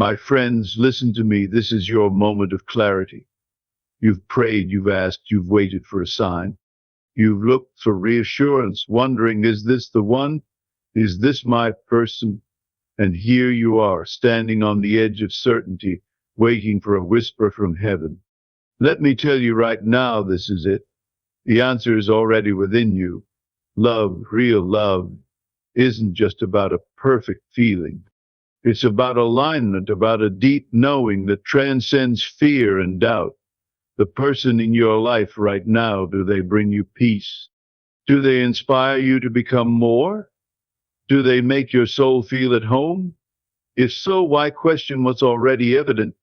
My friends, listen to me. This is your moment of clarity. You've prayed, you've asked, you've waited for a sign. You've looked for reassurance, wondering, is this the one? Is this my person? And here you are, standing on the edge of certainty, waiting for a whisper from heaven. Let me tell you right now, this is it. The answer is already within you. Love, real love, isn't just about a perfect feeling. It's about alignment, about a deep knowing that transcends fear and doubt. The person in your life right now, do they bring you peace? Do they inspire you to become more? Do they make your soul feel at home? If so, why question what's already evident?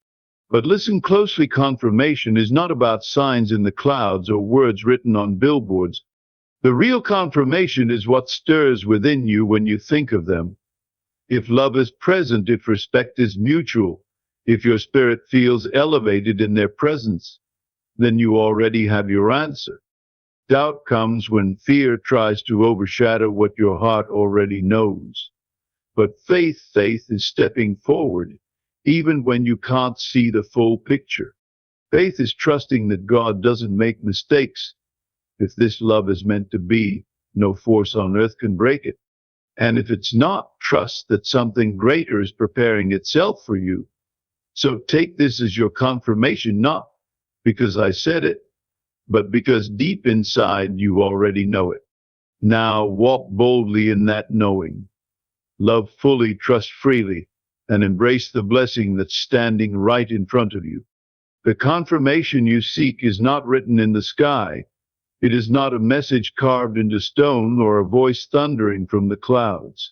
But listen closely, confirmation is not about signs in the clouds or words written on billboards. The real confirmation is what stirs within you when you think of them. If love is present, if respect is mutual, if your spirit feels elevated in their presence, then you already have your answer. Doubt comes when fear tries to overshadow what your heart already knows. But faith is stepping forward, even when you can't see the full picture. Faith is trusting that God doesn't make mistakes. If this love is meant to be, no force on earth can break it. And if it's not, trust that something greater is preparing itself for you. So take this as your confirmation, not because I said it, but because deep inside you already know it. Now walk boldly in that knowing. Love fully, trust freely, and embrace the blessing that's standing right in front of you. The confirmation you seek is not written in the sky. It is not a message carved into stone or a voice thundering from the clouds.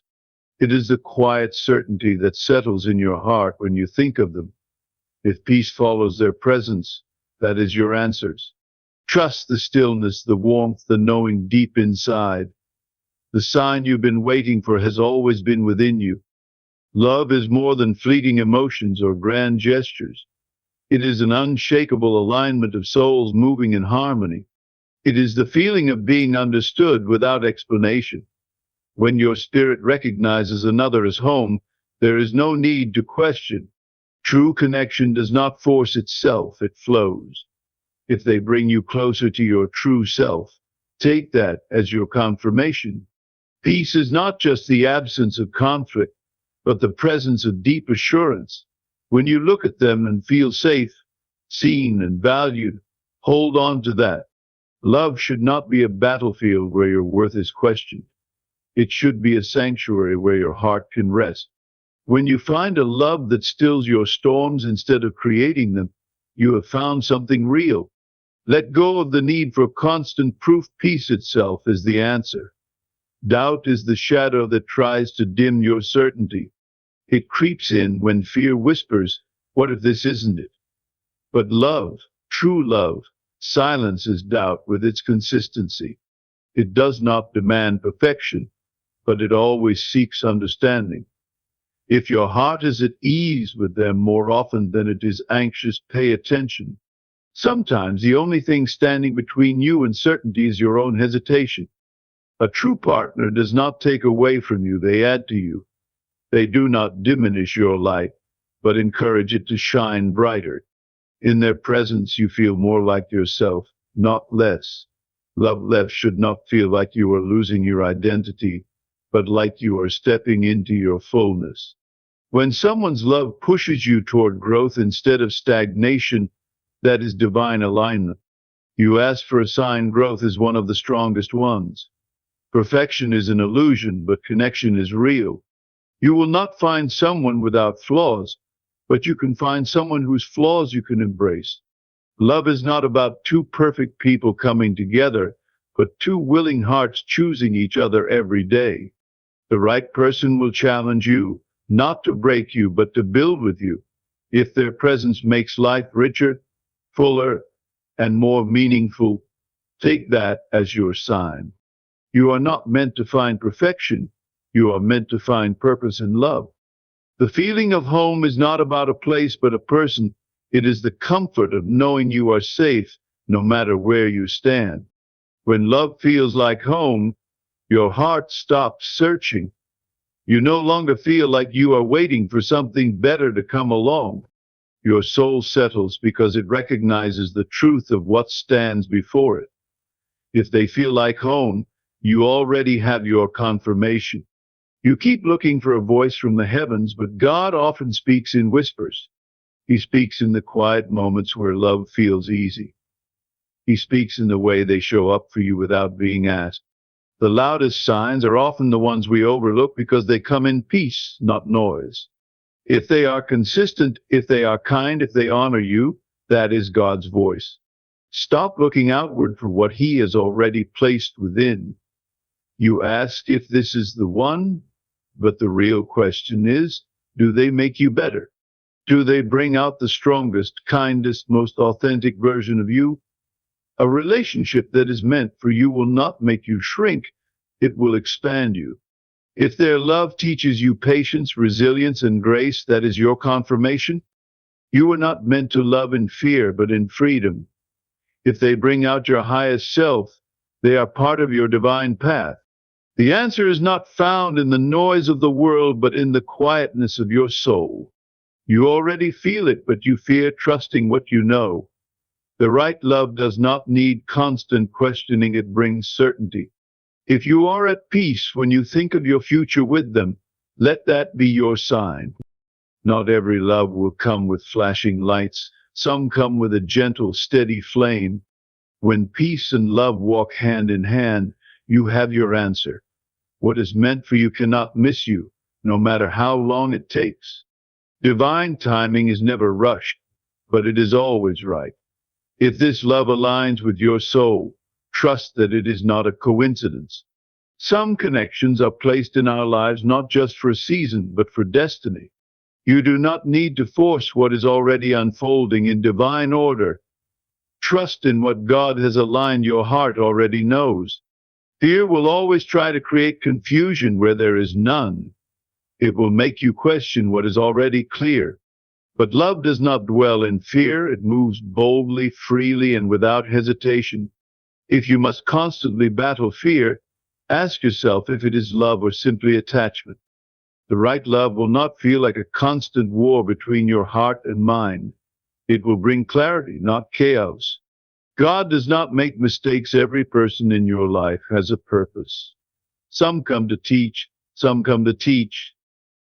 It is the quiet certainty that settles in your heart when you think of them. If peace follows their presence, that is your answers. Trust the stillness, the warmth, the knowing deep inside. The sign you've been waiting for has always been within you. Love is more than fleeting emotions or grand gestures. It is an unshakable alignment of souls moving in harmony. It is the feeling of being understood without explanation. When your spirit recognizes another as home, there is no need to question. True connection does not force itself, it flows. If they bring you closer to your true self, take that as your confirmation. Peace is not just the absence of conflict, but the presence of deep assurance. When you look at them and feel safe, seen, and valued, hold on to that. Love should not be a battlefield where your worth is questioned. It should be a sanctuary where your heart can rest. When you find a love that stills your storms instead of creating them, you have found something real. Let go of the need for constant proof. Peace itself is the answer. Doubt is the shadow that tries to dim your certainty. It creeps in when fear whispers, what if this isn't it? But love, true love, silences doubt with its consistency. It does not demand perfection, but it always seeks understanding. If your heart is at ease with them more often than it is anxious, pay attention. Sometimes the only thing standing between you and certainty is your own hesitation. A true partner does not take away from you, they add to you. They do not diminish your light, but encourage it to shine brighter. In their presence you feel more like yourself, not less. Love left should not feel like you are losing your identity, but like you are stepping into your fullness. When someone's love pushes you toward growth instead of stagnation, that is divine alignment. You ask for a sign. Growth is one of the strongest ones. Perfection is an illusion, but connection is real. You will not find someone without flaws, but you can find someone whose flaws you can embrace. Love is not about two perfect people coming together, but two willing hearts choosing each other every day. The right person will challenge you, not to break you, but to build with you. If their presence makes life richer, fuller, and more meaningful, take that as your sign. You are not meant to find perfection. You are meant to find purpose and love. The feeling of home is not about a place but a person. It is the comfort of knowing you are safe no matter where you stand. When love feels like home, your heart stops searching. You no longer feel like you are waiting for something better to come along. Your soul settles because it recognizes the truth of what stands before it. If they feel like home, you already have your confirmation. You keep looking for a voice from the heavens, but God often speaks in whispers. He speaks in the quiet moments where love feels easy. He speaks in the way they show up for you without being asked. The loudest signs are often the ones we overlook because they come in peace, not noise. If they are consistent, if they are kind, if they honor you, that is God's voice. Stop looking outward for what He has already placed within. You ask if this is the one, but the real question is, do they make you better? Do they bring out the strongest, kindest, most authentic version of you? A relationship that is meant for you will not make you shrink, it will expand you. If their love teaches you patience, resilience, and grace, that is your confirmation. You were not meant to love in fear, but in freedom. If they bring out your highest self, they are part of your divine path. The answer is not found in the noise of the world, but in the quietness of your soul. You already feel it, but you fear trusting what you know. The right love does not need constant questioning, it brings certainty. If you are at peace when you think of your future with them, let that be your sign. Not every love will come with flashing lights. Some come with a gentle, steady flame. When peace and love walk hand in hand, you have your answer. What is meant for you cannot miss you, no matter how long it takes. Divine timing is never rushed, but it is always right. If this love aligns with your soul, trust that it is not a coincidence. Some connections are placed in our lives not just for a season, but for destiny. You do not need to force what is already unfolding in divine order. Trust in what God has aligned your heart already knows. Fear will always try to create confusion where there is none. It will make you question what is already clear. But love does not dwell in fear. It moves boldly, freely, and without hesitation. If you must constantly battle fear, ask yourself if it is love or simply attachment. The right love will not feel like a constant war between your heart and mind. It will bring clarity, not chaos. God does not make mistakes. Every person in your life has a purpose. Some come to teach, some come to teach.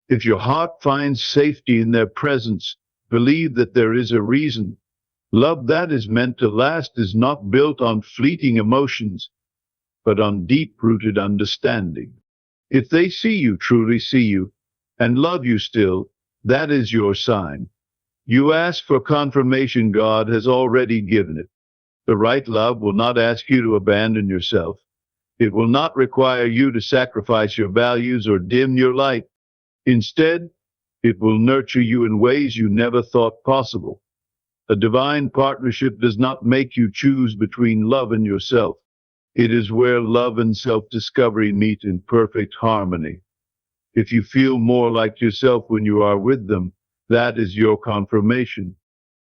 If your heart finds safety in their presence, believe that there is a reason. Love that is meant to last is not built on fleeting emotions, but on deep-rooted understanding. If they see you, truly see you, and love you still, that is your sign. You ask for confirmation, God has already given it. The right love will not ask you to abandon yourself. It will not require you to sacrifice your values or dim your light. Instead, it will nurture you in ways you never thought possible. A divine partnership does not make you choose between love and yourself. It is where love and self-discovery meet in perfect harmony. If you feel more like yourself when you are with them, that is your confirmation.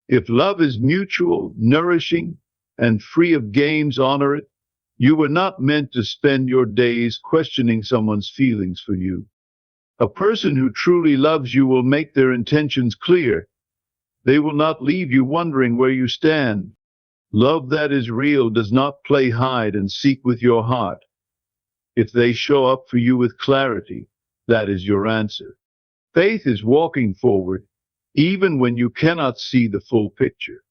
If love is mutual, nourishing, and free of games, honor it. You were not meant to spend your days questioning someone's feelings for you. A person who truly loves you will make their intentions clear. They will not leave you wondering where you stand. Love that is real does not play hide and seek with your heart. If they show up for you with clarity, that is your answer. Faith is walking forward, even when you cannot see the full picture.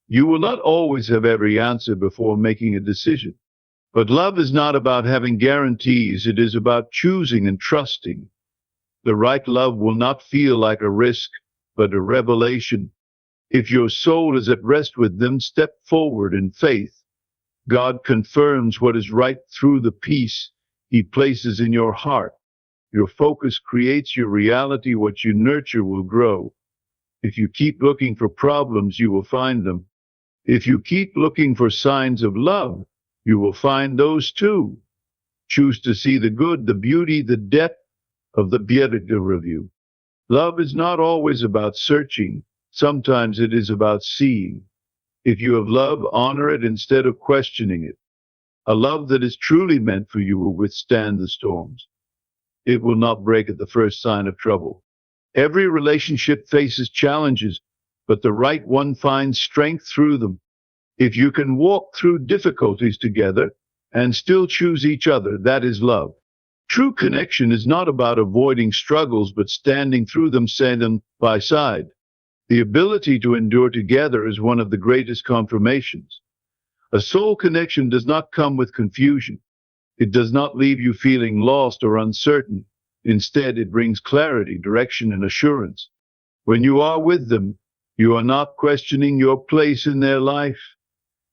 You will not always have every answer before making a decision. But love is not about having guarantees, it is about choosing and trusting. The right love will not feel like a risk, but a revelation. If your soul is at rest with them, step forward in faith. God confirms what is right through the peace He places in your heart. Your focus creates your reality. What you nurture will grow. If you keep looking for problems, you will find them. If you keep looking for signs of love, you will find those too. Choose to see the good, the beauty, the depth of the beauty of you. Love is not always about searching. Sometimes it is about seeing. If you have love, honor it instead of questioning it. A love that is truly meant for you will withstand the storms. It will not break at the first sign of trouble. Every relationship faces challenges, but the right one finds strength through them. If you can walk through difficulties together and still choose each other, that is love. True connection is not about avoiding struggles, but standing through them side by side. The ability to endure together is one of the greatest confirmations. A soul connection does not come with confusion. It does not leave you feeling lost or uncertain. Instead, it brings clarity, direction, and assurance. When you are with them, you are not questioning your place in their life.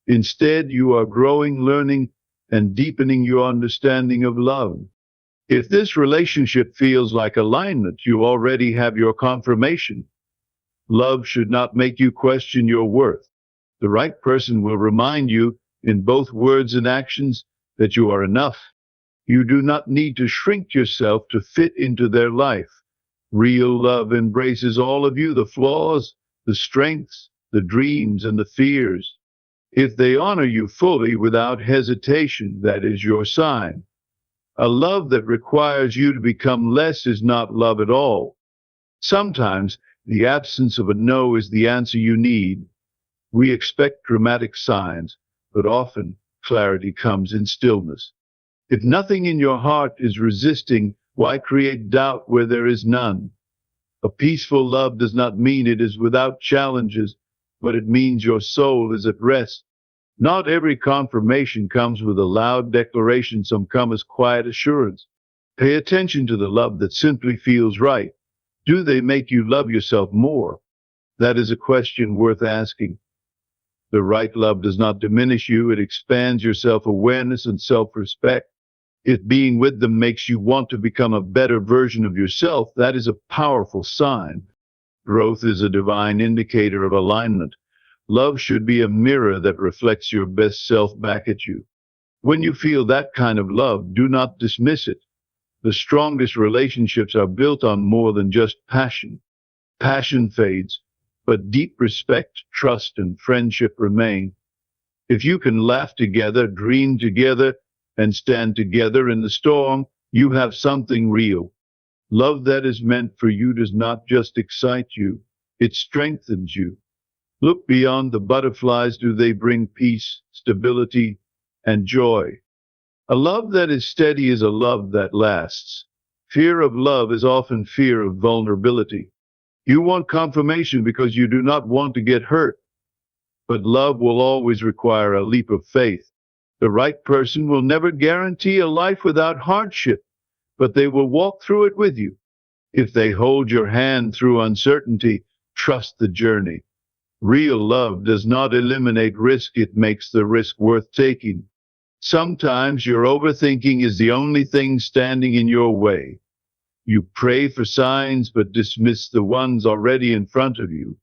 Instead, you are growing, learning, and deepening your understanding of love. If this relationship feels like alignment, you already have your confirmation. Love should not make you question your worth. The right person will remind you in both words and actions that you are enough. You do not need to shrink yourself to fit into their life. Real love embraces all of you, the flaws, the strengths, the dreams, and the fears. If they honor you fully without hesitation, that is your sign. A love that requires you to become less is not love at all. Sometimes the absence of a no is the answer you need. We expect dramatic signs, but often clarity comes in stillness. If nothing in your heart is resisting, why create doubt where there is none? A peaceful love does not mean it is without challenges, but it means your soul is at rest. Not every confirmation comes with a loud declaration, some come as quiet assurance. Pay attention to the love that simply feels right. Do they make you love yourself more? That is a question worth asking. The right love does not diminish you, it expands your self-awareness and self-respect. If being with them makes you want to become a better version of yourself, that is a powerful sign. Growth is a divine indicator of alignment. Love should be a mirror that reflects your best self back at you. When you feel that kind of love, do not dismiss it. The strongest relationships are built on more than just passion. Passion fades, but deep respect, trust, and friendship remain. If you can laugh together, dream together, and stand together in the storm, you have something real. Love that is meant for you does not just excite you, it strengthens you. Look beyond the butterflies. Do they bring peace, stability, and joy? A love that is steady is a love that lasts. Fear of love is often fear of vulnerability. You want confirmation because you do not want to get hurt. But love will always require a leap of faith. The right person will never guarantee a life without hardship, but they will walk through it with you. If they hold your hand through uncertainty, trust the journey. Real love does not eliminate risk, it makes the risk worth taking. Sometimes your overthinking is the only thing standing in your way. You pray for signs but dismiss the ones already in front of you.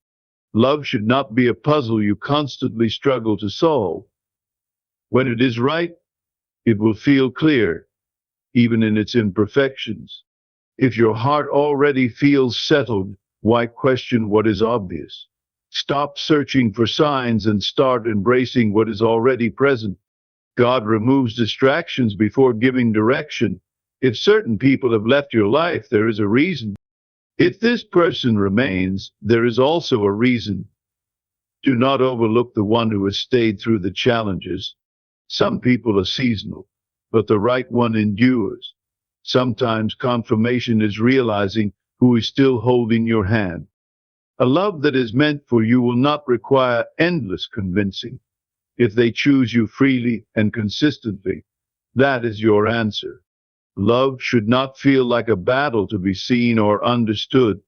Love should not be a puzzle you constantly struggle to solve. When it is right, it will feel clear, even in its imperfections. If your heart already feels settled, why question what is obvious? Stop searching for signs and start embracing what is already present. God removes distractions before giving direction. If certain people have left your life, there is a reason. If this person remains, there is also a reason. Do not overlook the one who has stayed through the challenges. Some people are seasonal, but the right one endures. Sometimes confirmation is realizing who is still holding your hand. A love that is meant for you will not require endless convincing. If they choose you freely and consistently, that is your answer. Love should not feel like a battle to be seen or understood.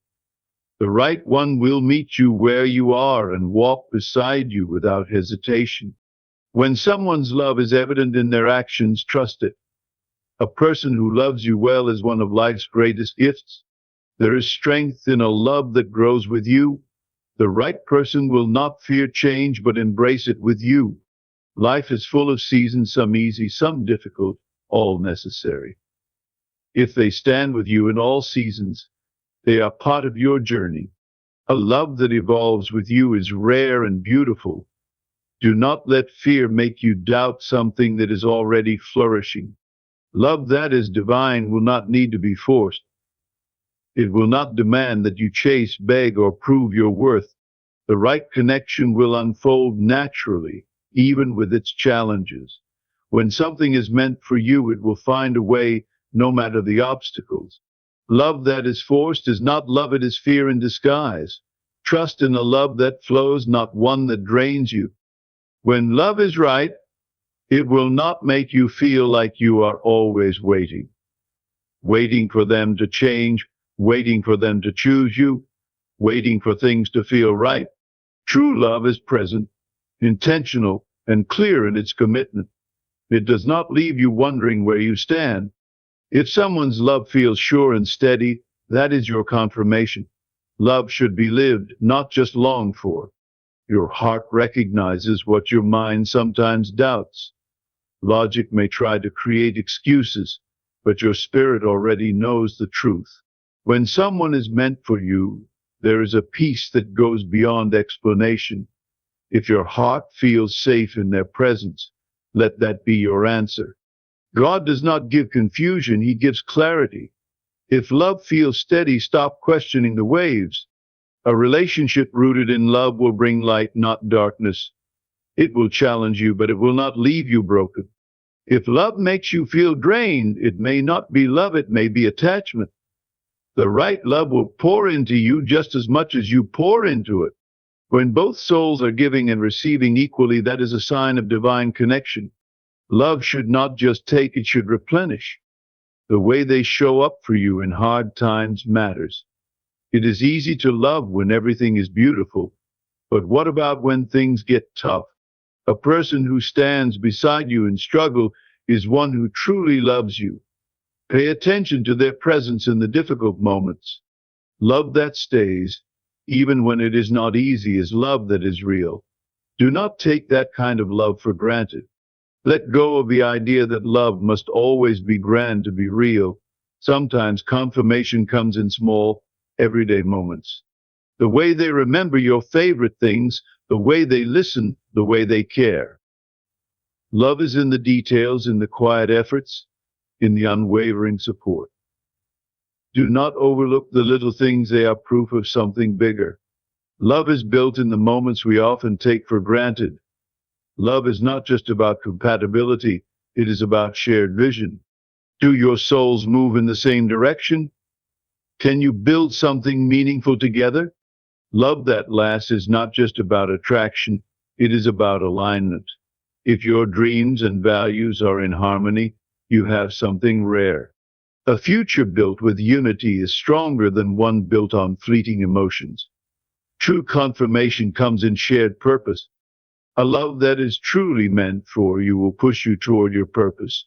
The right one will meet you where you are and walk beside you without hesitation. When someone's love is evident in their actions, trust it. A person who loves you well is one of life's greatest gifts. There is strength in a love that grows with you. The right person will not fear change, but embrace it with you. Life is full of seasons, some easy, some difficult, all necessary. If they stand with you in all seasons, they are part of your journey. A love that evolves with you is rare and beautiful. Do not let fear make you doubt something that is already flourishing. Love that is divine will not need to be forced. It will not demand that you chase, beg, or prove your worth. The right connection will unfold naturally, even with its challenges. When something is meant for you, it will find a way, no matter the obstacles. Love that is forced is not love, it is fear in disguise. Trust in a love that flows, not one that drains you. When love is right, it will not make you feel like you are always waiting for them to change, waiting for them to choose you, waiting for things to feel right. True love is present, intentional, and clear in its commitment. It does not leave you wondering where you stand. If someone's love feels sure and steady, that is your confirmation. Love should be lived, not just longed for. Your heart recognizes what your mind sometimes doubts. Logic may try to create excuses, but your spirit already knows the truth. When someone is meant for you, there is a peace that goes beyond explanation. If your heart feels safe in their presence, let that be your answer. God does not give confusion, He gives clarity. If love feels steady, stop questioning the waves. A relationship rooted in love will bring light, not darkness. It will challenge you, but it will not leave you broken. If love makes you feel drained, it may not be love, it may be attachment. The right love will pour into you just as much as you pour into it. When both souls are giving and receiving equally, that is a sign of divine connection. Love should not just take, it should replenish. The way they show up for you in hard times matters. It is easy to love when everything is beautiful, but what about when things get tough? A person who stands beside you in struggle is one who truly loves you. Pay attention to their presence in the difficult moments. Love that stays, even when it is not easy, is love that is real. Do not take that kind of love for granted. Let go of the idea that love must always be grand to be real. Sometimes confirmation comes in small, everyday moments. The way they remember your favorite things, the way they listen, the way they care. Love is in the details, in the quiet efforts, in the unwavering support. Do not overlook the little things, they are proof of something bigger. Love is built in the moments we often take for granted. Love is not just about compatibility, it is about shared vision. Do your souls move in the same direction? Can you build something meaningful together? Love that lasts is not just about attraction, it is about alignment. If your dreams and values are in harmony, you have something rare. A future built with unity is stronger than one built on fleeting emotions. True confirmation comes in shared purpose. A love that is truly meant for you will push you toward your purpose.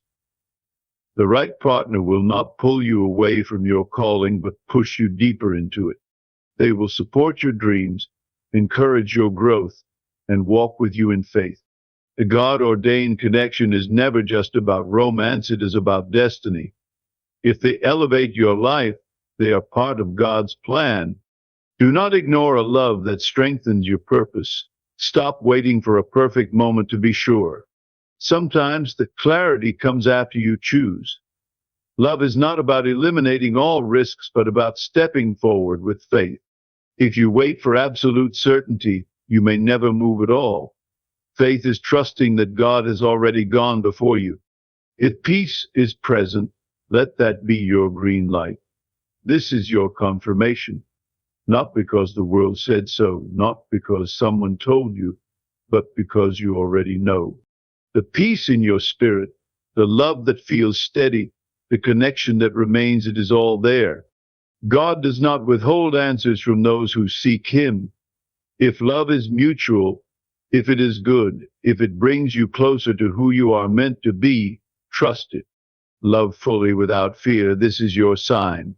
The right partner will not pull you away from your calling, but push you deeper into it. They will support your dreams, encourage your growth, and walk with you in faith. A God-ordained connection is never just about romance, it is about destiny. If they elevate your life, they are part of God's plan. Do not ignore a love that strengthens your purpose. Stop waiting for a perfect moment to be sure. Sometimes the clarity comes after you choose. Love is not about eliminating all risks, but about stepping forward with faith. If you wait for absolute certainty, you may never move at all. Faith is trusting that God has already gone before you. If peace is present, let that be your green light. This is your confirmation. Not because the world said so, not because someone told you, but because you already know. The peace in your spirit, the love that feels steady, the connection that remains, it is all there. God does not withhold answers from those who seek Him. If love is mutual, if it is good, if it brings you closer to who you are meant to be, trust it. Love fully without fear, this is your sign.